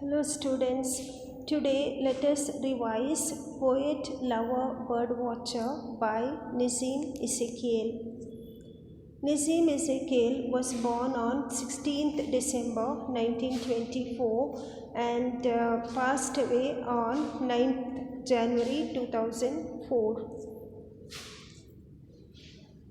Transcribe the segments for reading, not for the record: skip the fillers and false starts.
Hello students, today let us revise Poet Lover Birdwatcher by Nazim Ezekiel. Nazim Ezekiel was born on 16th December 1924 and passed away on 9th January 2004.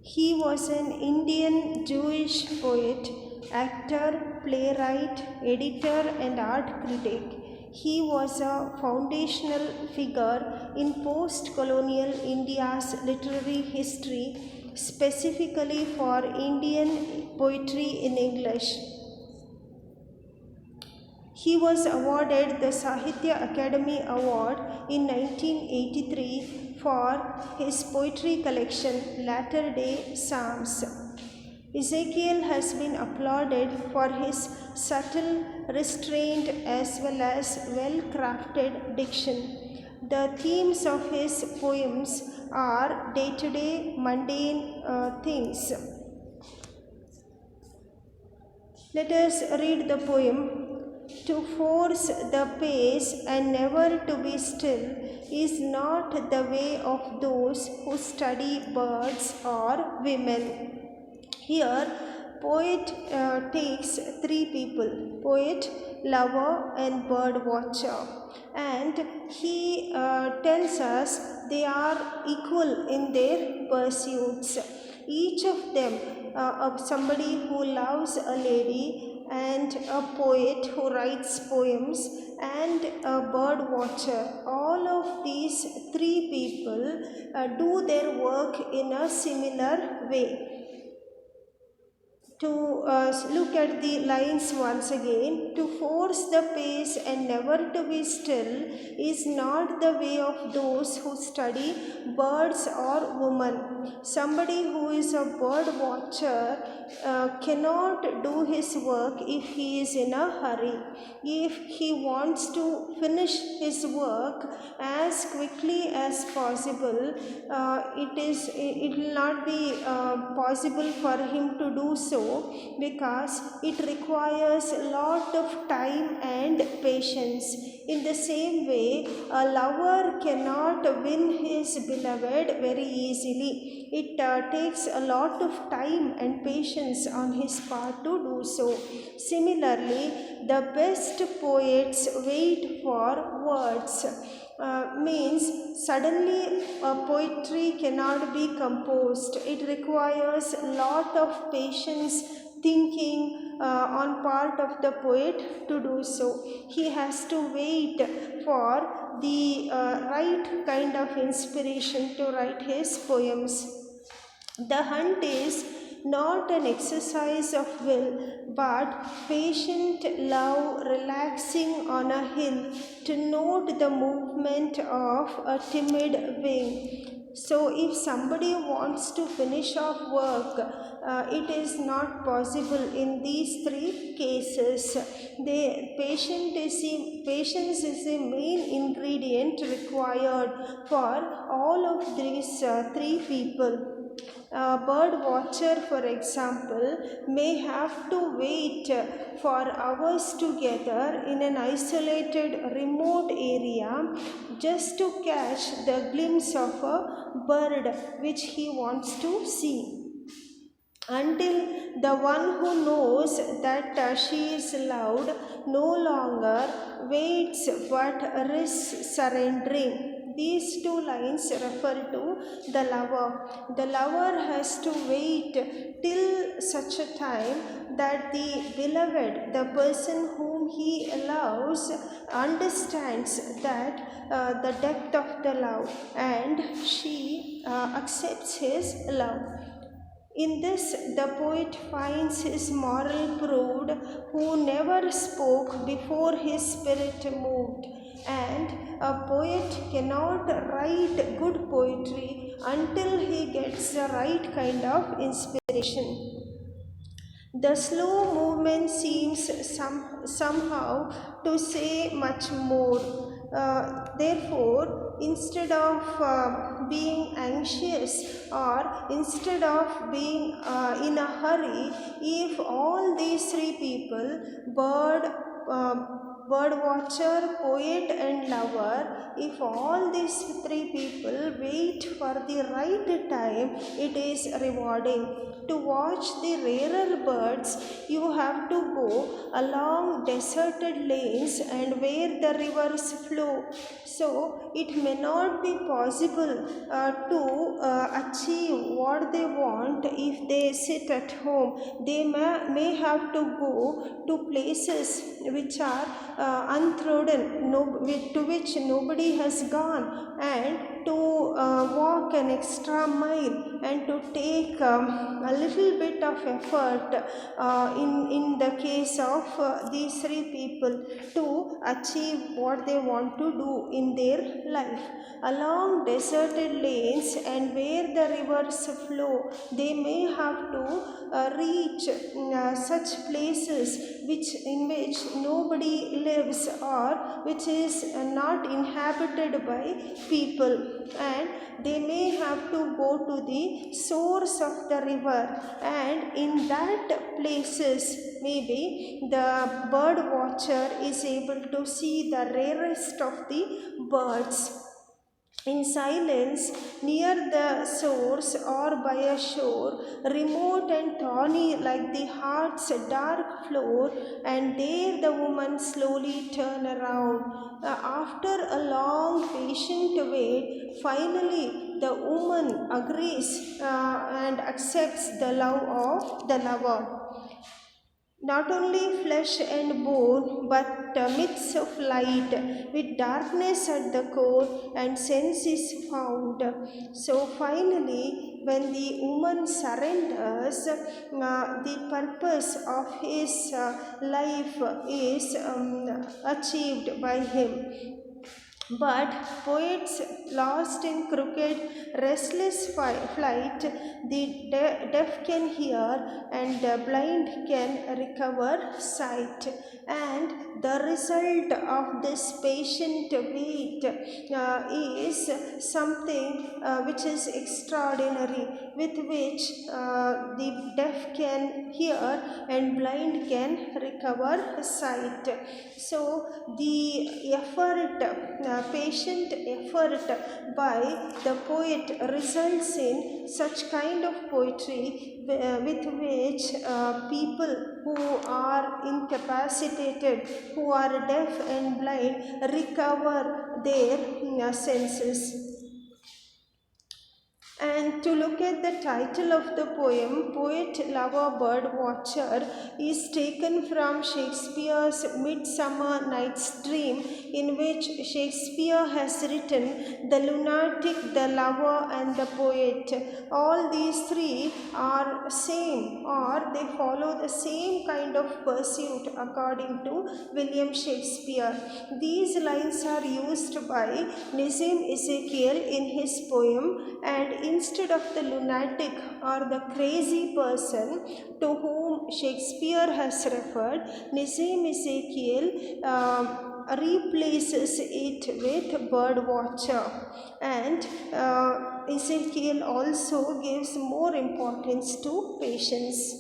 He was an Indian Jewish poet, actor, playwright, editor, and art critic. He was a foundational figure in post-colonial India's literary history, specifically for Indian poetry in English. He was awarded the Sahitya Akademi Award in 1983 for his poetry collection Latter Day Psalms. Ezekiel has been applauded for his subtle, restrained, as well as well-crafted diction. The themes of his poems are day-to-day mundane things. Let us read the poem. To force the pace and never to be still is not the way of those who study birds or women. Here, poet takes three people, poet, lover and bird watcher, and he tells us they are equal in their pursuits. Each of them, somebody who loves a lady, and a poet who writes poems, and a bird watcher. All of these three people do their work in a similar way. To look at the lines once again, to force the pace and never to be still is not the way of those who study birds or women. Somebody who is a bird watcher cannot do his work if he is in a hurry. If he wants to finish his work as quickly as possible, it will not be possible for him to do so, because it requires a lot of time and patience. In the same way, a lover cannot win his beloved very easily. It takes a lot of time and patience on his part to do so. Similarly, the best poets wait for words. Means suddenly poetry cannot be composed. It requires a lot of patience, thinking on part of the poet to do so. He has to wait for the right kind of inspiration to write his poems. The hunt is not an exercise of will, but patient love relaxing on a hill to note the movement of a timid wing. So, if somebody wants to finish off work, it is not possible in these three cases. Patience is the main ingredient required for all of these three people. A bird watcher, for example, may have to wait for hours together in an isolated remote area just to catch the glimpse of a bird which he wants to see, until the one who knows that she is loved no longer waits but risks surrendering. These two lines refer to the lover. The lover has to wait till such a time that the beloved, the person whom he loves, understands that the depth of the love, and she accepts his love. In this, the poet finds his moral proved, who never spoke before his spirit moved. And a poet cannot write good poetry until he gets the right kind of inspiration. The slow movement seems somehow to say much more. Therefore, instead of being anxious, or instead of being in a hurry, if all these three people, bird, bird watcher, poet, and lover, if all these three people wait for the right time, it is rewarding. To watch the rarer birds, you have to go along deserted lanes and where the rivers flow. So, it may not be possible to achieve what they want if they sit at home. They may have to go to places which are untrodden, to which nobody has gone, and to walk an extra mile and to take a little bit of effort in the case of these three people to achieve what they want to do in their life. Along deserted lanes and where the rivers flow, they may have to reach such places in which nobody lives or which is not inhabited by people, and they may have to go to the source of the river, and in that places maybe the bird watcher is able to see the rarest of the birds. In silence, near the source or by a shore, remote and thorny like the heart's dark floor, and there the woman slowly turned around. After a long patient wait, finally the woman agrees and accepts the love of the lover. Not only flesh and bone, but myths of light, with darkness at the core, and sense is found. So finally, when the woman surrenders, the purpose of his life is achieved by him. But poets lost in crooked, restless flight, the deaf can hear and the blind can recover sight. And the result of this patient wait is something which is extraordinary, with which the deaf can hear and blind can recover sight. So the effort, patient effort by the poet results in such kind of poetry with which people who are incapacitated, who are deaf and blind, recover their senses. And to look at the title of the poem, Poet, Lover, Bird, Watcher, is taken from Shakespeare's Midsummer Night's Dream, in which Shakespeare has written the lunatic, the lover, and the poet. All these three are same, or they follow the same kind of pursuit according to William Shakespeare. These lines are used by Nazim Ezekiel in his poem, and instead of the lunatic or the crazy person to whom Shakespeare has referred, Nazim Ezekiel replaces it with bird watcher, and Ezekiel also gives more importance to patience.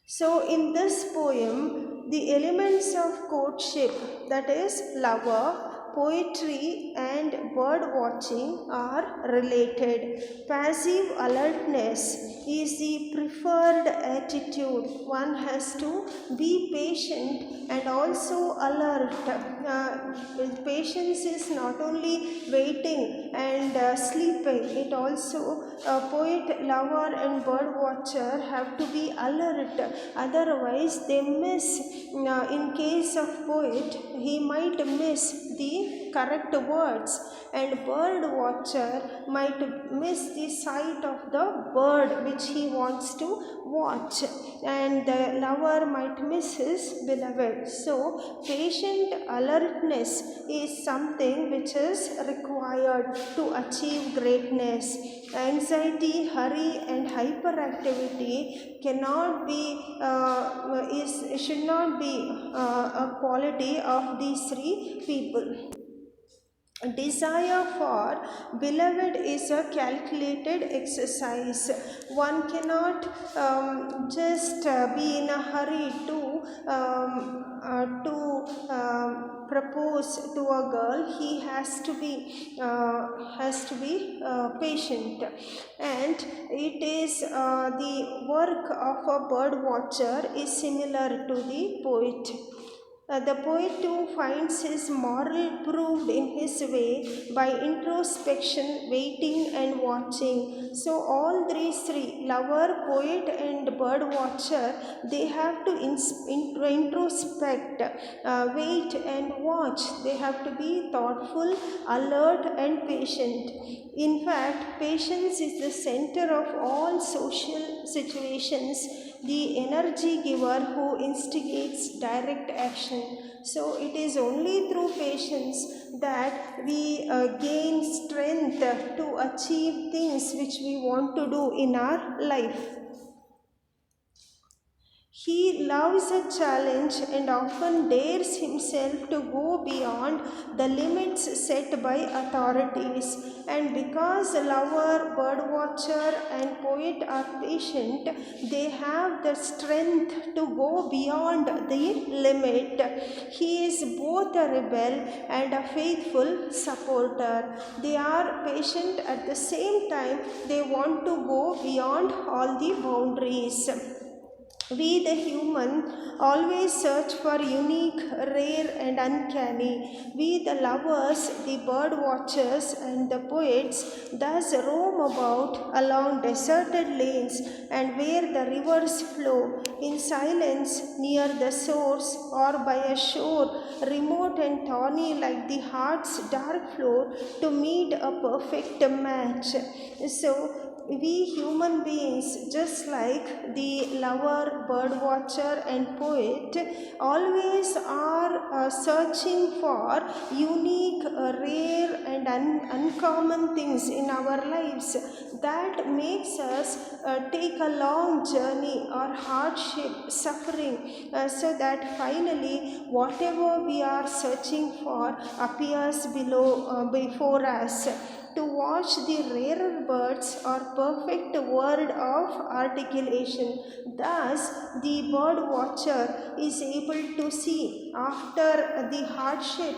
So in this poem, the elements of courtship, that is lover, poetry and bird watching are related. Passive alertness is the preferred attitude. One has to be patient and also alert. Patience is not only waiting and sleeping, it also poet, lover and bird watcher have to be alert, otherwise they miss. In case of poet, he might miss the correct words, and bird watcher might miss the sight of the bird which he wants to watch, and the lover might miss his beloved. So patient alertness is something which is required to achieve greatness. Anxiety, hurry and hyperactivity cannot be should not be a quality of these three people. Desire for beloved is a calculated exercise. One cannot just be in a hurry to propose to a girl, he has to be patient, and it is the work of a bird watcher is similar to the poet. The poet too finds his moral proved in his way by introspection, waiting, and watching. So, all these three, lover, poet, and bird watcher, they have to introspect, wait, and watch. They have to be thoughtful, alert, and patient. In fact, patience is the center of all social situations, the energy giver who instigates direct action. So, it is only through patience that we gain strength to achieve things which we want to do in our life. He loves a challenge and often dares himself to go beyond the limits set by authorities. And because the lover, birdwatcher, and poet are patient, they have the strength to go beyond the limit. He is both a rebel and a faithful supporter. They are patient at the same time, they want to go beyond all the boundaries. We, the human, always search for unique, rare, and uncanny. We, the lovers, the bird watchers, and the poets, thus roam about along deserted lanes and where the rivers flow in silence near the source or by a shore remote and tawny like the heart's dark floor to meet a perfect match. So, we human beings, just like the lover, bird watcher, and poet, always are searching for unique, rare, and uncommon things in our lives that makes us take a long journey or hardship, suffering, so that finally whatever we are searching for appears before us. To watch the rarer birds or perfect word of articulation. Thus, the bird watcher is able to see after the hardship,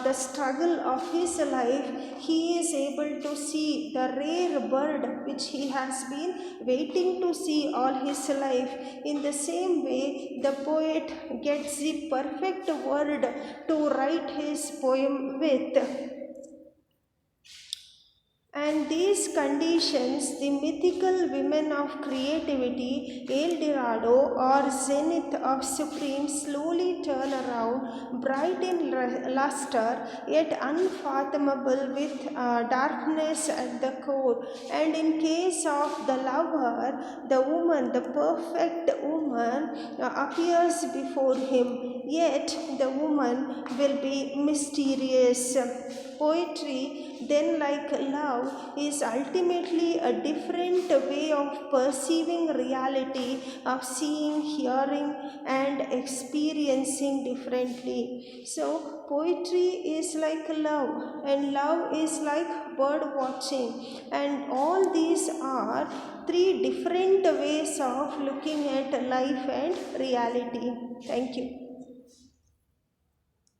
the struggle of his life, he is able to see the rare bird which he has been waiting to see all his life. In the same way, the poet gets the perfect word to write his poem with. And these conditions, the mythical women of creativity, El Dorado or zenith of supreme, slowly turn around, bright in luster, yet unfathomable with darkness at the core. And in case of the lover, the woman, the perfect woman, appears before him, yet the woman will be mysterious. Poetry, then, like love, is ultimately a different way of perceiving reality, of seeing, hearing, and experiencing differently. So, poetry is like love, and love is like bird watching, and all these are three different ways of looking at life and reality. Thank you.